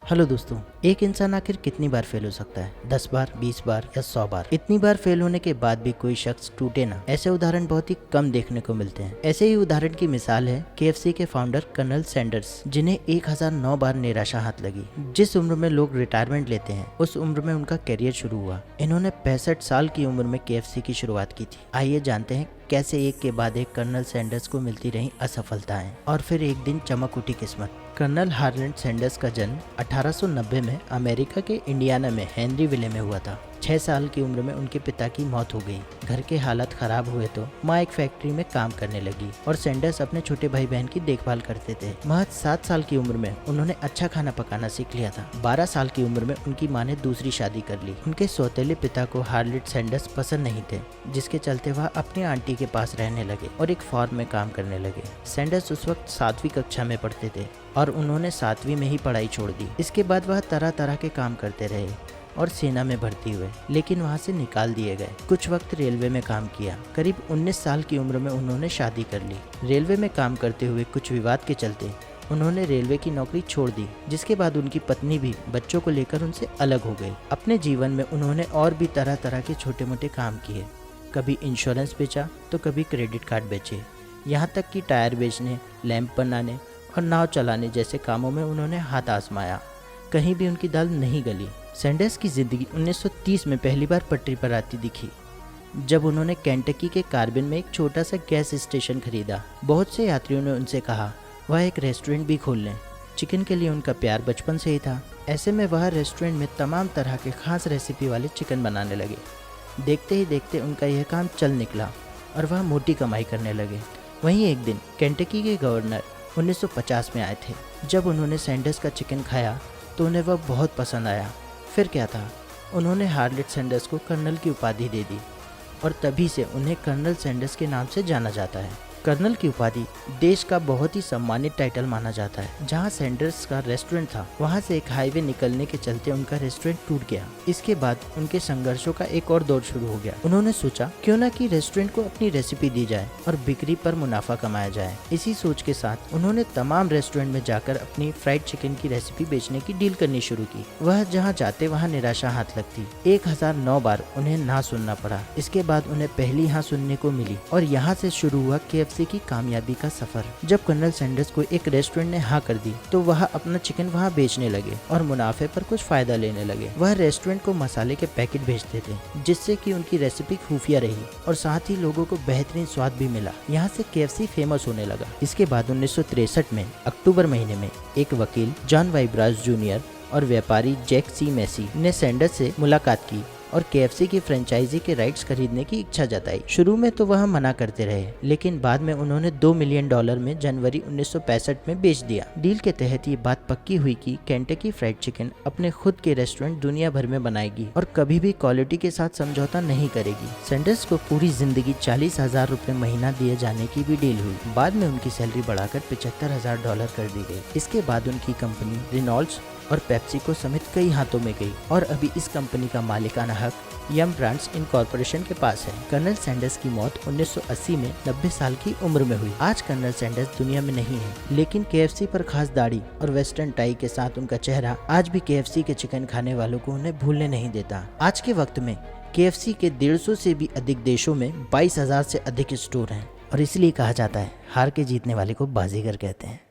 Hello दोस्तों, एक इंसान आखिर कितनी बार फेल हो सकता है? 10 बार, 20 बार या 100 बार? इतनी बार फेल होने के बाद भी कोई शख्स टूटे ना, ऐसे उदाहरण बहुत ही कम देखने को मिलते हैं। ऐसे ही उदाहरण की मिसाल है KFC के फाउंडर कर्नल सैंडर्स, जिन्हें 1009 बार निराशा हाथ लगी। जिस उम्र में लोग रिटायरमेंट लेते हैं, उस उम्र में उनका करियर शुरू हुआ। इन्होंने 65 साल की उम्र में KFC की शुरुआत की थी। आइए जानते हैं कैसे एक के बाद एक कर्नल सैंडर्स को मिलती रही असफलताएं और फिर एक दिन चमक उठी किस्मत। कर्नल हार्लैंड सैंडर्स का जन्म 1890 में अमेरिका के इंडियाना में हेनरीविले में हुआ था। 6 साल की उम्र में उनके पिता की मौत हो गई। घर के हालात खराब हुए तो माँ एक फैक्ट्री में काम करने लगी और सैंडर्स अपने छोटे भाई बहन की देखभाल करते थे। महज 7 साल की उम्र में उन्होंने अच्छा खाना पकाना सीख लिया था। 12 साल की उम्र में उनकी माँ ने दूसरी शादी कर ली। उनके सौतेले पिता को हार्लैंड सैंडर्स पसंद नहीं थे, जिसके चलते वह अपनी आंटी के पास रहने लगे और एक फार्म में काम करने लगे। सैंडर्स उस वक्त 7वीं कक्षा में पढ़ते थे और उन्होंने 7वीं में ही पढ़ाई छोड़ दी। इसके बाद वह तरह तरह के काम करते रहे और सेना में भर्ती हुए, लेकिन वहां से निकाल दिए गए। कुछ वक्त रेलवे में काम किया। करीब 19 साल की उम्र में उन्होंने शादी कर ली। रेलवे में काम करते हुए कुछ विवाद के चलते उन्होंने रेलवे की नौकरी छोड़ दी, जिसके बाद उनकी पत्नी भी बच्चों को लेकर उनसे अलग हो गई। अपने जीवन में उन्होंने और भी तरह तरह के छोटे मोटे काम किए। कभी इंश्योरेंस बेचा तो कभी क्रेडिट कार्ड बेचे, यहाँ तक कि टायर बेचने, लैंप बनाने और नाव चलाने जैसे कामों में उन्होंने हाथ आजमाया। कहीं भी उनकी दाल नहीं गली। सैंडर्स की जिंदगी 1930 में पहली बार पटरी पर आती दिखी, जब उन्होंने केंटकी के कार्बिन में एक छोटा सा गैस स्टेशन खरीदा। बहुत से यात्रियों ने उनसे कहा वह एक रेस्टोरेंट भी खोल लें। चिकन के लिए उनका प्यार बचपन से ही था। ऐसे में वह रेस्टोरेंट में तमाम तरह के खास रेसिपी वाले चिकन बनाने लगे। देखते ही देखते उनका यह काम चल निकला और वह मोटी कमाई करने लगे। वहीं एक दिन केंटकी के गवर्नर 1950 में आए थे। जब उन्होंने सैंडर्स का चिकन खाया तो उन्हें वह बहुत पसंद आया। फिर क्या था, उन्होंने हार्लैंड सैंडर्स को कर्नल की उपाधि दे दी और तभी से उन्हें कर्नल सैंडर्स के नाम से जाना जाता है। कर्नल की उपाधि देश का बहुत ही सम्मानित टाइटल माना जाता है। जहां सैंडर्स का रेस्टोरेंट था, वहां से एक हाईवे निकलने के चलते उनका रेस्टोरेंट टूट गया। इसके बाद उनके संघर्षों का एक और दौर शुरू हो गया। उन्होंने सोचा क्यों ना कि रेस्टोरेंट को अपनी रेसिपी दी जाए और बिक्री पर मुनाफा कमाया जाए। इसी सोच के साथ उन्होंने तमाम रेस्टोरेंट में जाकर अपनी फ्राइड चिकन की रेसिपी बेचने की डील करनी शुरू की। वह जहाँ जाते वहाँ निराशा हाथ लगती। 1009 बार उन्हें ना सुनना पड़ा। इसके बाद उन्हें पहली हाँ सुनने को मिली और यहाँ से शुरू हुआ KFC की कामयाबी का सफर। जब कर्नल सैंडर्स को एक रेस्टोरेंट ने हाँ कर दी तो वह अपना चिकन वहाँ बेचने लगे और मुनाफे पर कुछ फायदा लेने लगे। वह रेस्टोरेंट को मसाले के पैकेट भेजते थे, जिससे कि उनकी रेसिपी खुफिया रही और साथ ही लोगों को बेहतरीन स्वाद भी मिला। यहाँ से KFC फेमस होने लगा। इसके बाद 1963 में अक्टूबर महीने में एक वकील जॉन वाइब्रास जूनियर और व्यापारी जैक सी मैसी ने सैंडर्स से मुलाकात की और KFC की फ्रेंचाइजी के राइट्स खरीदने की इच्छा जताई। शुरू में तो वह मना करते रहे, लेकिन बाद में उन्होंने $2 मिलियन में जनवरी 1965 में बेच दिया। डील के तहत ये बात पक्की हुई कि केंटकी फ्राइड चिकन अपने खुद के रेस्टोरेंट दुनिया भर में बनाएगी और कभी भी क्वालिटी के साथ समझौता नहीं करेगी। सैंडर्स को पूरी जिंदगी $40,000 महीना दिए जाने की भी डील हुई। बाद में उनकी सैलरी बढ़ाकर $75,000 कर दी गई। इसके बाद उनकी कंपनी रेनॉल्ड्स और पेप्सी को समेत कई हाथों में गई और अभी इस कंपनी का मालिकाना हक यम ब्रांड्स इनकॉर्पोरेशन के पास है। कर्नल सैंडर्स की मौत 1980 में 90 साल की उम्र में हुई। आज कर्नल सैंडर्स दुनिया में नहीं है, लेकिन KFC पर खास दाढ़ी और वेस्टर्न टाई के साथ उनका चेहरा आज भी KFC के चिकन खाने वालों को उन्हें भूलने नहीं देता। आज के वक्त में KFC के 150 से भी अधिक देशों में 22,000 से अधिक स्टोर हैं और इसलिए कहा जाता है हार के जीतने वाले को बाजीगर कहते हैं।